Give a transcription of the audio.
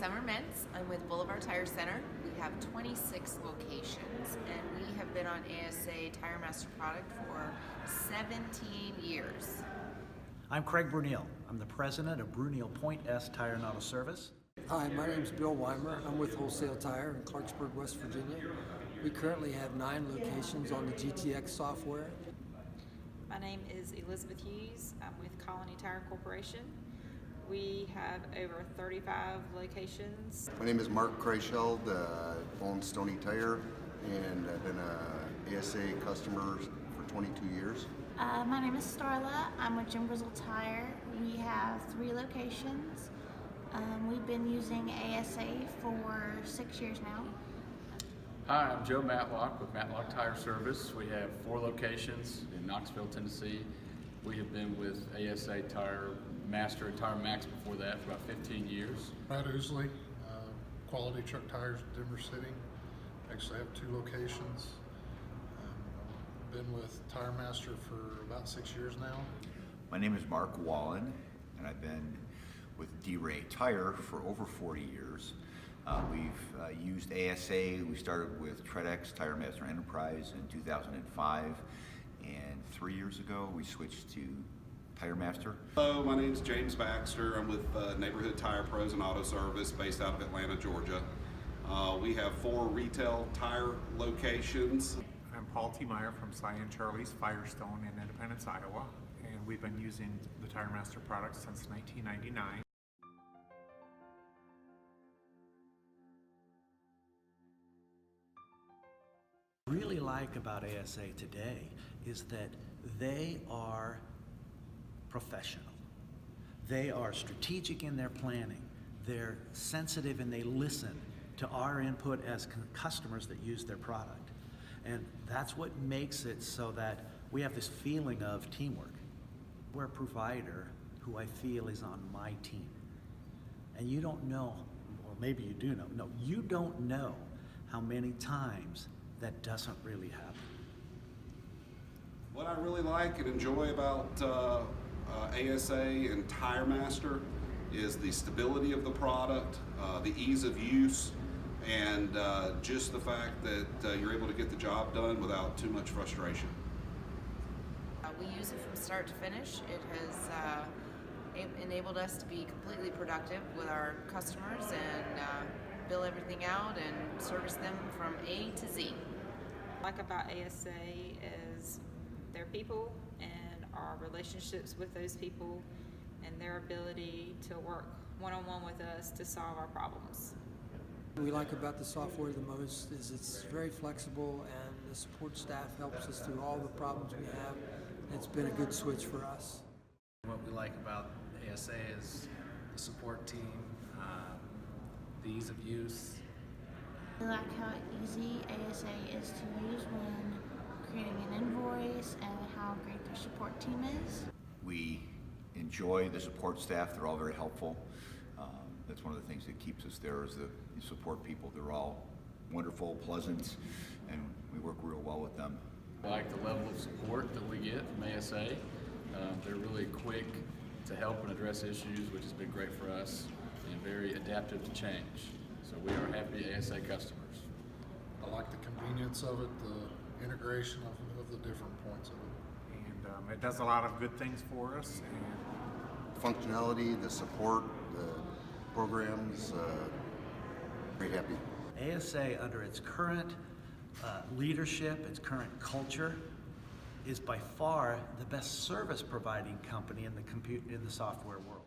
Summer Mintz. I'm with Boulevard Tire Center. We have 26 locations, and we have been on ASA TireMaster product for 17 years. I'm Craig Brunel. I'm the president of Brunel Point S Tire and Auto Service. Hi, my name is Bill Weimer. I'm with Wholesale Tire in Clarksburg, West Virginia. We currently have 9 locations on the GTX software. My name is Elizabeth Hughes. I'm with Colony Tire Corporation. We have over 35 locations. My name is Mark Kreischeld, own Stony Tire, and I've been a ASA customer for 22 years. My name is Starla. I'm with Jim Grizzle Tire. We have 3 locations. We've been using ASA for 6 years now. Hi, I'm Joe Matlock with Matlock Tire Service. We have 4 locations in Knoxville, Tennessee. We have been with ASA TireMaster and TireMax before that for about 15 years. Matt Oosley, Quality Truck Tires, Denver City. Actually have 2 locations. Been with TireMaster for about 6 years now. My name is Mark Wallen, and I've been with D-Ray Tire for over 40 years. We've used ASA. We started with TredX TireMaster Enterprise in 2005, and 3 years ago we switched to TireMaster. Hello, my name is James Baxter. I'm with Neighborhood Tire Pros and Auto Service based out of Atlanta, Georgia. We have 4 retail tire locations. I'm Paul T. Meyer from Cyan Charlie's Firestone in Independence, Iowa, and we've been using the TireMaster product since 1999. Really like about ASA today is that they are professional. They are strategic in their planning. They're sensitive and they listen to our input as customers that use their product. And that's what makes it so that we have this feeling of teamwork. We're a provider who I feel is on my team. And you don't know, or maybe you do know, no, you don't know how many times that doesn't really happen. What I really like and enjoy about ASA and TireMaster is the stability of the product, the ease of use, and just the fact that you're able to get the job done without too much frustration. We use it from start to finish. It has enabled us to be completely productive with our customers and bill everything out and service them from A to Z. What I like about ASA is their people and our relationships with those people and their ability to work one-on-one with us to solve our problems. What we like about the software the most is it's very flexible, and the support staff helps us through all the problems we have. It's been a good switch for us. What we like about ASA is the support team, the ease of use. I like how easy ASA is to use when creating an invoice and how great their support team is. We enjoy the support staff. They're all very helpful. That's one of the things that keeps us there is the support people. They're all wonderful, pleasant, and we work real well with them. I like the level of support that we get from ASA. They're really quick to help and address issues, which has been great for us, and very adaptive to change. So we are happy ASA customers. I like the convenience of it, the integration of the different points of it. And it does a lot of good things for us. And Functionality, the support, the programs, very happy. ASA, under its current leadership, its current culture, is by far the best service providing company in the software world.